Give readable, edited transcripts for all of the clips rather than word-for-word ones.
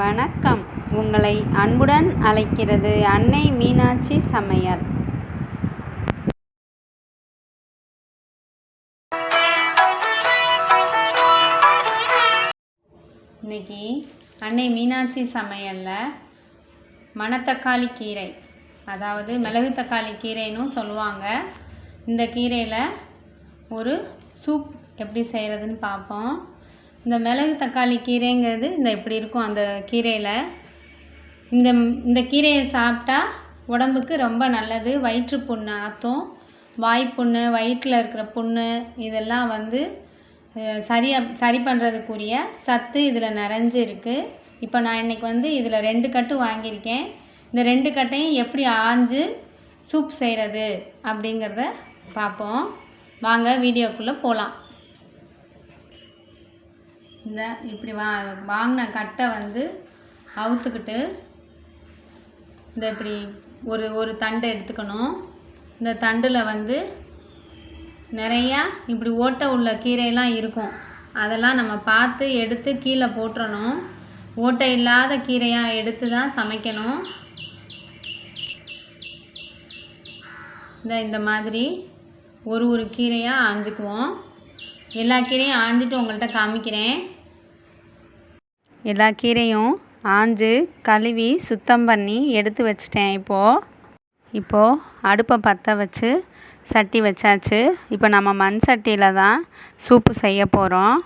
வணக்கம். உங்களை அன்புடன் அழைக்கிறது அன்னை மீனாட்சி சமையல். இன்னைக்கு அன்னை மீனாட்சி சமையலில் மணத்தக்காளி கீரை, அதாவது மிளகு தக்காளி கீரைன்னு சொல்லுவாங்க. இந்த கீரையில் ஒரு சூப் எப்படி செய்கிறதுன்னு பார்ப்போம். இந்த மிளகு தக்காளி கீரைங்கிறது இந்த எப்படி இருக்கும் அந்த கீரையில். இந்த கீரையை சாப்பிட்டா உடம்புக்கு ரொம்ப நல்லது. வயிற்று புண்ணு ஆற்றும், வாய்ப்புண்ணு, வயிற்றில் இருக்கிற புண்ணு இதெல்லாம் சரி பண்ணுறதுக்குரிய சத்து இதில் நிறைஞ்சு இருக்குது. இப்போ நான் இன்றைக்கி இதில் 2 கட்டு வாங்கியிருக்கேன். இந்த 2 கட்டையும் எப்படி ஆஞ்சு சூப் செய்கிறது அப்படிங்கிறத பார்ப்போம். வாங்க வீடியோக்குள்ளே போகலாம். இந்த இப்படி வாங்கின கட்டை அவுத்துக்கிட்டு இந்த இப்படி ஒரு தண்டை எடுத்துக்கணும். இந்த தண்டில் நிறையா இப்படி ஓட்டை உள்ள கீரையெல்லாம் இருக்கும். அதெல்லாம் நம்ம பார்த்து எடுத்து கீழே போட்டுறணும். ஓட்டை இல்லாத கீரையாக எடுத்து தான் சமைக்கணும். இந்த மாதிரி ஒரு கீரையாக ஆஞ்சிக்குவோம். எல்லா கீரையும் ஆஞ்சிட்டு உங்கள்கிட்ட காமிக்கிறேன். எல்லா கீரையும் ஆஞ்சு கழுவி சுத்தம் பண்ணி எடுத்து வச்சிட்டேன். இப்போது அடுப்பை பற்ற வச்சு சட்டி வச்சாச்சு. இப்போ நம்ம மண் சட்டியில் தான் சூப்பு செய்ய போகிறோம்.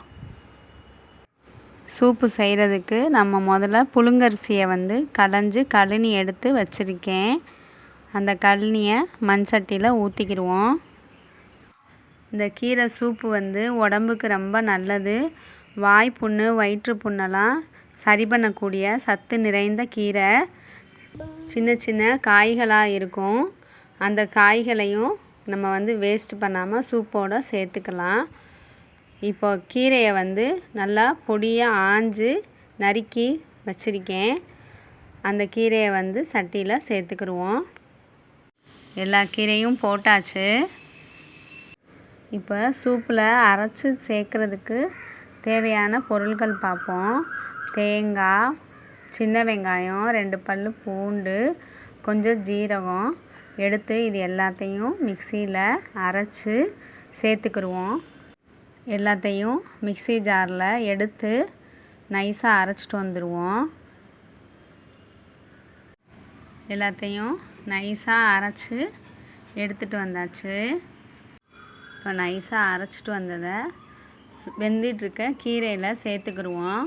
சூப்பு செய்கிறதுக்கு நம்ம முதல்ல புழுங்கரிசியை களைஞ்சி கழுனி எடுத்து வச்சுருக்கேன். அந்த கழுனியை மண் சட்டியில் ஊற்றிக்கிடுவோம். இந்த கீரை சூப்பு உடம்புக்கு ரொம்ப நல்லது. வாய்ப்புண்ணு, வயிற்று புண்ணெல்லாம் சரி பண்ணக்கூடிய சத்து நிறைந்த கீரை. சின்ன சின்ன காய்களாக இருக்கும். அந்த காய்களையும் நம்ம வேஸ்ட் பண்ணாமல் சூப்போடு சேர்த்துக்கலாம். இப்போ கீரையை நல்லா பொடியாக ஆஞ்சு நறுக்கி வச்சுருக்கேன். அந்த கீரையை சட்டியில் சேர்த்துக்கிடுவோம். எல்லா கீரையும் போட்டாச்சு. இப்போ சூப்பில் அரைச்சி சேர்க்குறதுக்கு தேவையான பொருட்கள் பார்ப்போம். தேங்காய், சின்ன வெங்காயம், 2 பல் பூண்டு, கொஞ்சம் ஜீரகம் எடுத்து இது எல்லாத்தையும் மிக்சியில் அரைச்சி சேர்த்துக்கிடுவோம். எல்லாத்தையும் மிக்சி ஜாரில் எடுத்து நைஸாக அரைச்சிட்டு வந்துடுவோம். எல்லாத்தையும் நைஸாக அரைச்சி எடுத்துகிட்டு வந்தாச்சு. இப்போ நைஸாக அரைச்சிட்டு வந்ததை வெந்திட்டுருக்க கீரையில் சேர்த்துக்கிடுவோம்.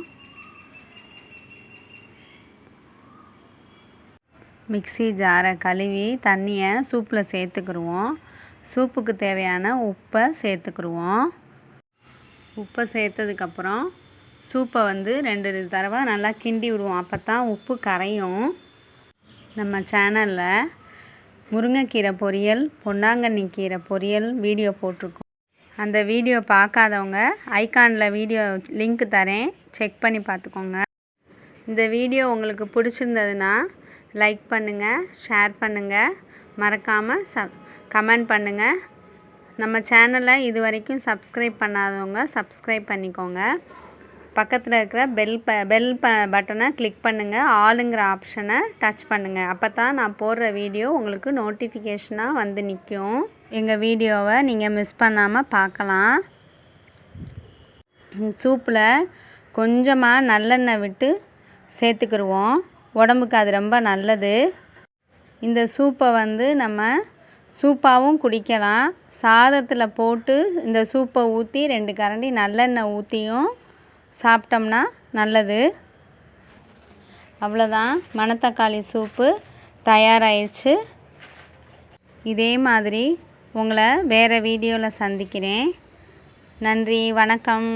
மிக்சி ஜாரை கழுவி தண்ணியை சூப்பில் சேர்த்துக்கிடுவோம். சூப்புக்கு தேவையான உப்பை சேர்த்துக்கிடுவோம். உப்பை சேர்த்ததுக்கப்புறம் சூப்பை 2 தடவை நல்லா கிண்டி விடுவோம். அப்போ தான் உப்பு கரையும். நம்ம சேனலில் முருங்கைக்கீரை பொரியல், பொன்னாங்கண்ணி கீரை பொரியல் வீடியோ போட்டிருக்கோம். அந்த வீடியோ பார்க்காதவங்க ஐகானில் வீடியோ லிங்க் தரேன், செக் பண்ணி பார்த்துக்கோங்க. இந்த வீடியோ உங்களுக்கு பிடிச்சிருந்ததுன்னா லைக் பண்ணுங்கள், ஷேர் பண்ணுங்கள், மறக்காமல் கமெண்ட் பண்ணுங்கள். நம்ம சேனலை இது வரைக்கும் சப்ஸ்கிரைப் பண்ணாதவங்க சப்ஸ்கிரைப் பண்ணிக்கோங்க. பக்கத்தில் இருக்கிற பெல் பட்டனை கிளிக் பண்ணுங்கள். ஆளுங்கிற ஆப்ஷனை டச் பண்ணுங்கள். அப்போ தான் நான் போடுற வீடியோ உங்களுக்கு நோட்டிஃபிகேஷனாக நிற்கும். எங்கள் வீடியோவை நீங்கள் மிஸ் பண்ணாமல் பார்க்கலாம். சூப்பில் கொஞ்சமாக நல்லெண்ணெய் விட்டு சேர்த்துக்கிடுவோம். உடம்புக்கு அது ரொம்ப நல்லது. இந்த சூப்பை நம்ம சூப்பாகவும் குடிக்கலாம். சாதத்தில் போட்டு இந்த சூப்பை ஊற்றி 2 கரண்டி நல்லெண்ணெய் ஊற்றியும் சாப்பிட்டோம்னா நல்லது. அவ்வளோதான், மணத்தக்காளி சூப்பு தயாராகிடுச்சு. இதே மாதிரி உங்களை வேறு வீடியோவில் சந்திக்கிறேன். நன்றி, வணக்கம்.